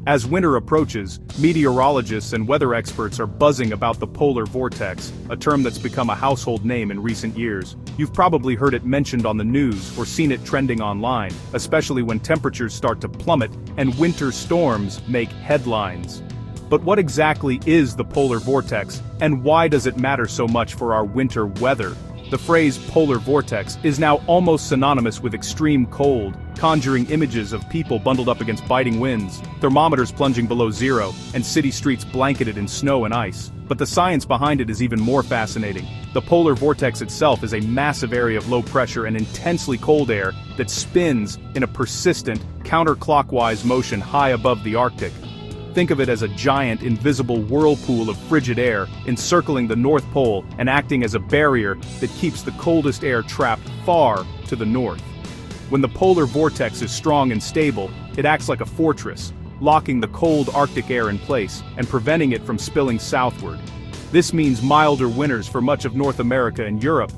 As winter approaches, meteorologists and weather experts are buzzing about the polar vortex, a term that's become a household name in recent years. You've probably heard it mentioned on the news or seen it trending online, especially when temperatures start to plummet and winter storms make headlines. But what exactly is the polar vortex, and why does it matter so much for our winter weather? The phrase polar vortex is now almost synonymous with extreme cold, conjuring images of people bundled up against biting winds, thermometers plunging below zero, and city streets blanketed in snow and ice. But the science behind it is even more fascinating. The polar vortex itself is a massive area of low pressure and intensely cold air that spins in a persistent, counterclockwise motion high above the Arctic. Think of it as a giant, invisible whirlpool of frigid air encircling the North Pole and acting as a barrier that keeps the coldest air trapped far to the north. When the polar vortex is strong and stable, it acts like a fortress, locking the cold Arctic air in place and preventing it from spilling southward. This means milder winters for much of North America and Europe.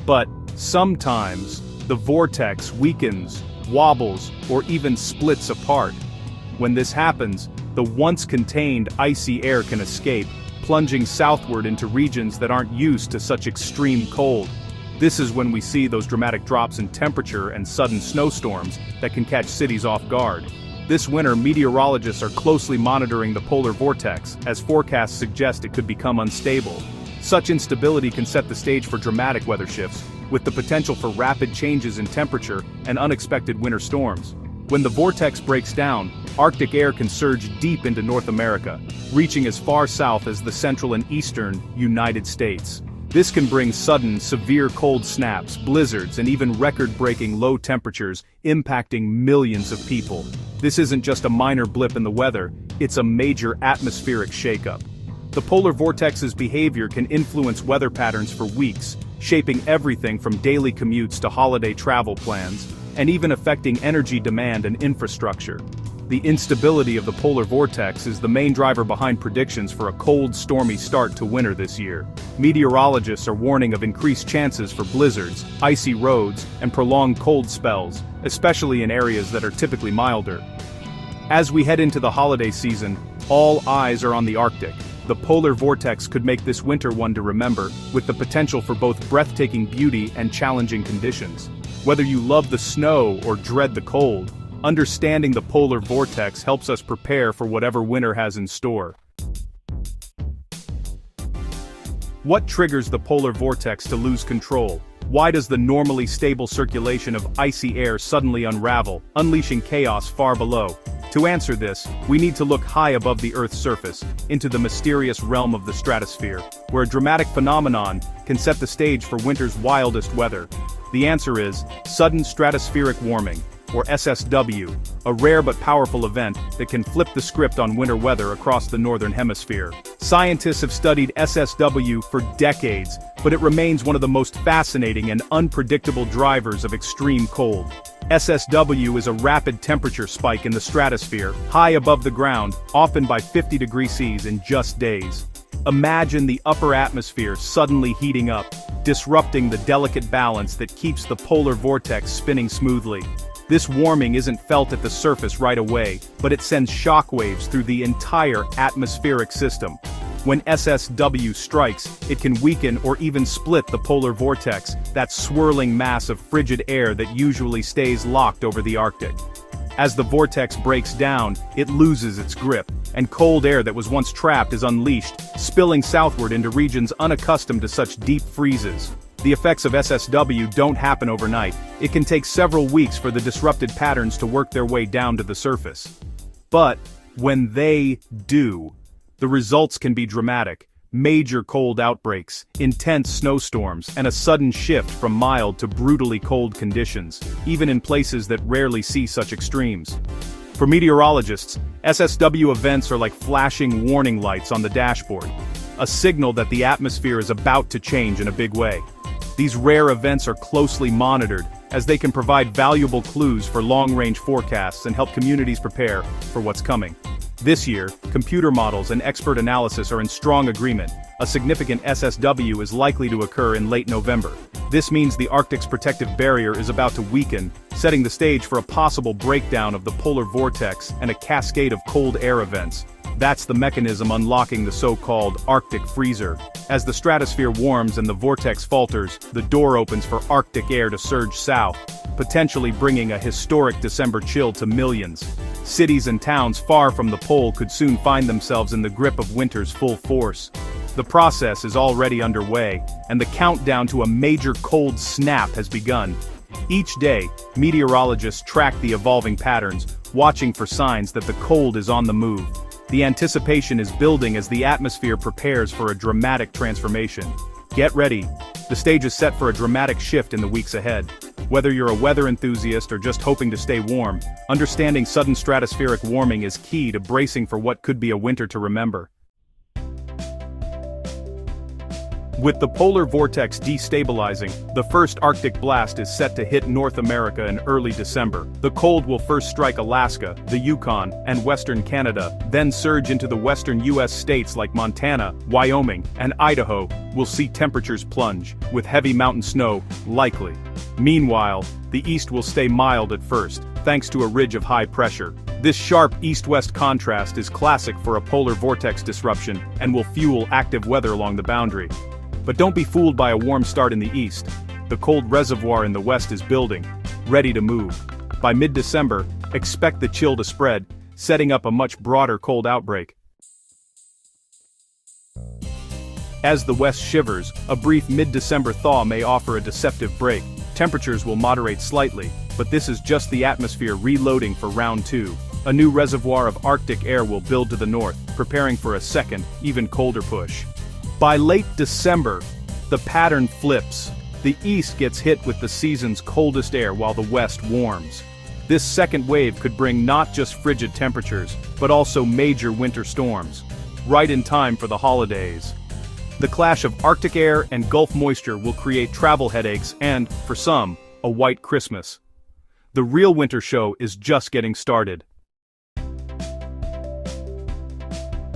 But sometimes, the vortex weakens, wobbles, or even splits apart. When this happens, the once contained icy air can escape, plunging southward into regions that aren't used to such extreme cold. This is when we see those dramatic drops in temperature and sudden snowstorms that can catch cities off guard. This winter, meteorologists are closely monitoring the polar vortex, as forecasts suggest it could become unstable. Such instability can set the stage for dramatic weather shifts, with the potential for rapid changes in temperature and unexpected winter storms. When the vortex breaks down, Arctic air can surge deep into North America, reaching as far south as the central and eastern United States. This can bring sudden, severe cold snaps, blizzards, and even record-breaking low temperatures, impacting millions of people. This isn't just a minor blip in the weather, it's a major atmospheric shakeup. The polar vortex's behavior can influence weather patterns for weeks, shaping everything from daily commutes to holiday travel plans, and even affecting energy demand and infrastructure. The instability of the polar vortex is the main driver behind predictions for a cold, stormy start to winter this year. Meteorologists are warning of increased chances for blizzards, icy roads, and prolonged cold spells, especially in areas that are typically milder. As we head into the holiday season, all eyes are on the Arctic. The polar vortex could make this winter one to remember, with the potential for both breathtaking beauty and challenging conditions. Whether you love the snow or dread the cold, understanding the polar vortex helps us prepare for whatever winter has in store. What triggers the polar vortex to lose control? Why does the normally stable circulation of icy air suddenly unravel, unleashing chaos far below? To answer this, we need to look high above the Earth's surface, into the mysterious realm of the stratosphere, where a dramatic phenomenon can set the stage for winter's wildest weather. The answer is sudden stratospheric warming, or SSW, a rare but powerful event that can flip the script on winter weather across the northern hemisphere. Scientists have studied SSW for decades, but it remains one of the most fascinating and unpredictable drivers of extreme cold. SSW is a rapid temperature spike in the stratosphere, high above the ground, often by 50 degrees Celsius in just days. Imagine the upper atmosphere suddenly heating up, disrupting the delicate balance that keeps the polar vortex spinning smoothly. This warming isn't felt at the surface right away, but it sends shockwaves through the entire atmospheric system. When SSW strikes, it can weaken or even split the polar vortex, that swirling mass of frigid air that usually stays locked over the Arctic. As the vortex breaks down, it loses its grip, and cold air that was once trapped is unleashed, spilling southward into regions unaccustomed to such deep freezes. The effects of SSW don't happen overnight. It can take several weeks for the disrupted patterns to work their way down to the surface. But when they do, the results can be dramatic. Major cold outbreaks, intense snowstorms, and a sudden shift from mild to brutally cold conditions, even in places that rarely see such extremes. For meteorologists, SSW events are like flashing warning lights on the dashboard, a signal that the atmosphere is about to change in a big way. These rare events are closely monitored, as they can provide valuable clues for long-range forecasts and help communities prepare for what's coming. This year, computer models and expert analysis are in strong agreement. A significant SSW is likely to occur in late November. This means the Arctic's protective barrier is about to weaken, setting the stage for a possible breakdown of the polar vortex and a cascade of cold air events. That's the mechanism unlocking the so-called Arctic freezer. As the stratosphere warms and the vortex falters, the door opens for Arctic air to surge south, potentially bringing a historic December chill to millions. Cities and towns far from the pole could soon find themselves in the grip of winter's full force. The process is already underway, and the countdown to a major cold snap has begun. Each day, meteorologists track the evolving patterns, watching for signs that the cold is on the move. The anticipation is building as the atmosphere prepares for a dramatic transformation. Get ready. The stage is set for a dramatic shift in the weeks ahead. Whether you're a weather enthusiast or just hoping to stay warm, understanding sudden stratospheric warming is key to bracing for what could be a winter to remember. With the polar vortex destabilizing, the first Arctic blast is set to hit North America in early December. The cold will first strike Alaska, the Yukon, and western Canada, then surge into the western U.S. states like Montana, Wyoming, and Idaho. Will see temperatures plunge, with heavy mountain snow likely. Meanwhile, the east will stay mild at first, thanks to a ridge of high pressure. This sharp east-west contrast is classic for a polar vortex disruption and will fuel active weather along the boundary. But don't be fooled by a warm start in the east. The cold reservoir in the west is building, ready to move. By mid-December, expect the chill to spread, setting up a much broader cold outbreak. As the west shivers, a brief mid-December thaw may offer a deceptive break. Temperatures will moderate slightly, but this is just the atmosphere reloading for round 2. A new reservoir of Arctic air will build to the north, preparing for a second, even colder push. By late December, the pattern flips. The east gets hit with the season's coldest air while the west warms. This second wave could bring not just frigid temperatures, but also major winter storms. Right in time for the holidays. The clash of Arctic air and Gulf moisture will create travel headaches and, for some, a white Christmas. The real winter show is just getting started.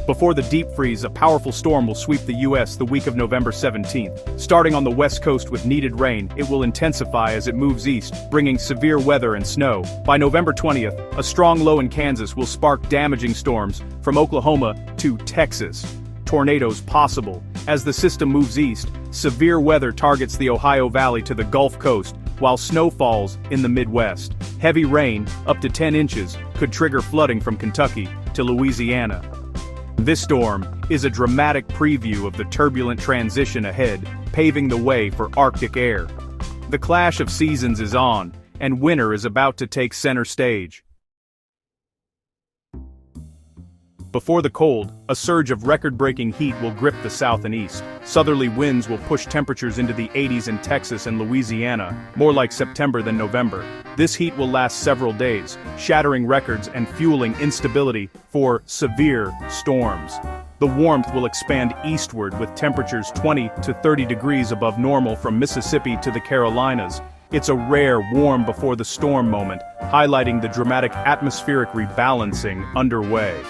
Before the deep freeze, a powerful storm will sweep the U.S. the week of November 17th. Starting on the west coast with needed rain, it will intensify as it moves east, bringing severe weather and snow. By November 20th, a strong low in Kansas will spark damaging storms from Oklahoma to Texas. Tornadoes possible. As the system moves east, severe weather targets the Ohio Valley to the Gulf Coast, while snow falls in the Midwest. Heavy rain, up to 10 inches, could trigger flooding from Kentucky to Louisiana. This storm is a dramatic preview of the turbulent transition ahead, paving the way for Arctic air. The clash of seasons is on, and winter is about to take center stage. Before the cold, a surge of record-breaking heat will grip the south and east. Southerly winds will push temperatures into the 80s in Texas and Louisiana, more like September than November. This heat will last several days, shattering records and fueling instability for severe storms. The warmth will expand eastward with temperatures 20 to 30 degrees above normal from Mississippi to the Carolinas. It's a rare warm before the storm moment, highlighting the dramatic atmospheric rebalancing underway.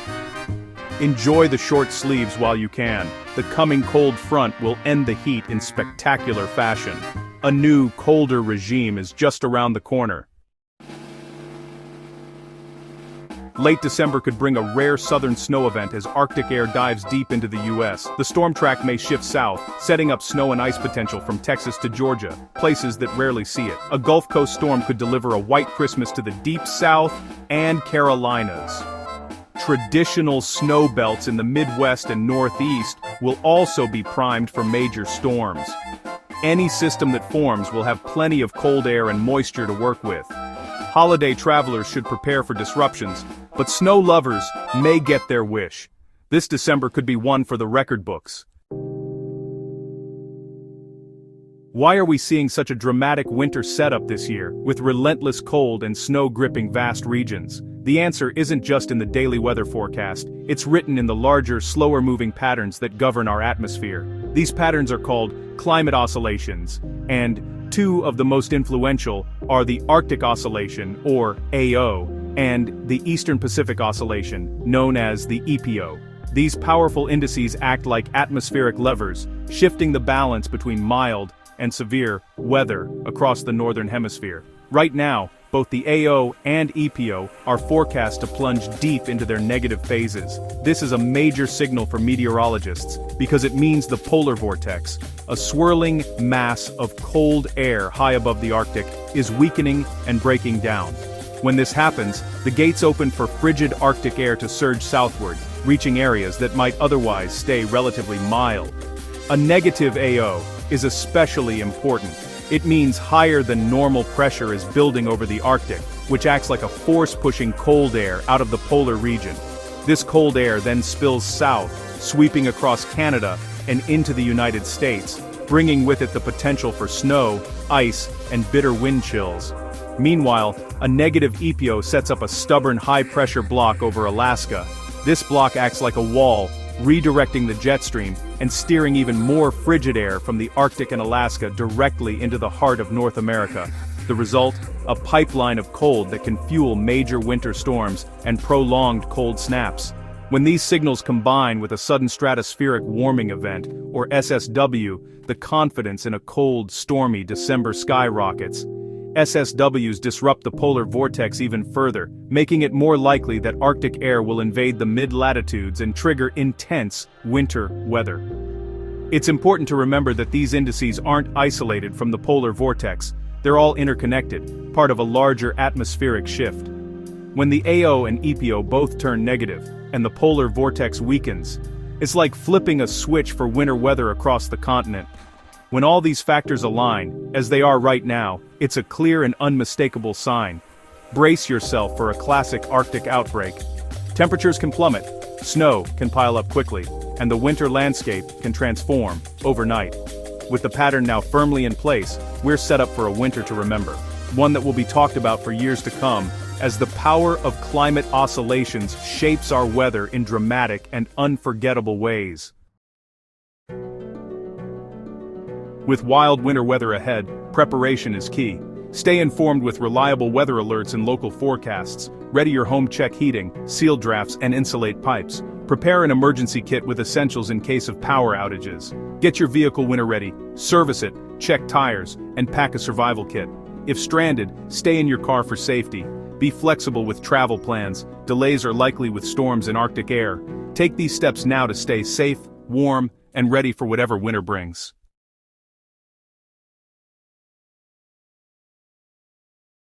Enjoy the short sleeves while you can. The coming cold front will end the heat in spectacular fashion. A new, colder regime is just around the corner. Late December could bring a rare southern snow event as Arctic air dives deep into the U.S. The storm track may shift south, setting up snow and ice potential from Texas to Georgia, places that rarely see it. A Gulf Coast storm could deliver a white Christmas to the deep south and Carolinas. Traditional snow belts in the Midwest and Northeast will also be primed for major storms. Any system that forms will have plenty of cold air and moisture to work with. Holiday travelers should prepare for disruptions, but snow lovers may get their wish. This December could be one for the record books. Why are we seeing such a dramatic winter setup this year, with relentless cold and snow gripping vast regions? The answer isn't just in the daily weather forecast, it's written in the larger, slower-moving patterns that govern our atmosphere. These patterns are called climate oscillations, and two of the most influential are the Arctic Oscillation, or AO, and the Eastern Pacific Oscillation, known as the EPO. These powerful indices act like atmospheric levers, shifting the balance between mild and severe weather across the northern hemisphere. Right now, both the AO and EPO are forecast to plunge deep into their negative phases. This is a major signal for meteorologists because it means the polar vortex, a swirling mass of cold air high above the Arctic, is weakening and breaking down. When this happens, the gates open for frigid Arctic air to surge southward, reaching areas that might otherwise stay relatively mild. A negative AO is especially important. It means higher than normal pressure is building over the Arctic, which acts like a force pushing cold air out of the polar region. This cold air then spills south, sweeping across Canada and into the United States, bringing with it the potential for snow, ice, and bitter wind chills. Meanwhile, a negative EPO sets up a stubborn high-pressure block over Alaska. This block acts like a wall, redirecting the jet stream and steering even more frigid air from the Arctic and Alaska directly into the heart of North America. The result? A pipeline of cold that can fuel major winter storms and prolonged cold snaps. When these signals combine with a sudden stratospheric warming event, or SSW, the confidence in a cold, stormy December skyrockets. SSWs disrupt the polar vortex even further, making it more likely that Arctic air will invade the mid-latitudes and trigger intense winter weather. It's important to remember that these indices aren't isolated from the polar vortex. They're all interconnected, part of a larger atmospheric shift. When the AO and EPO both turn negative, and the polar vortex weakens, it's like flipping a switch for winter weather across the continent. When all these factors align, as they are right now, it's a clear and unmistakable sign. Brace yourself for a classic Arctic outbreak. Temperatures can plummet, snow can pile up quickly, and the winter landscape can transform overnight. With the pattern now firmly in place, we're set up for a winter to remember, one that will be talked about for years to come, as the power of climate oscillations shapes our weather in dramatic and unforgettable ways. With wild winter weather ahead, preparation is key. Stay informed with reliable weather alerts and local forecasts. Ready your home, check heating, seal drafts, and insulate pipes. Prepare an emergency kit with essentials in case of power outages. Get your vehicle winter ready, service it, check tires, and pack a survival kit. If stranded, stay in your car for safety. Be flexible with travel plans. Delays are likely with storms in Arctic air. Take these steps now to stay safe, warm, and ready for whatever winter brings.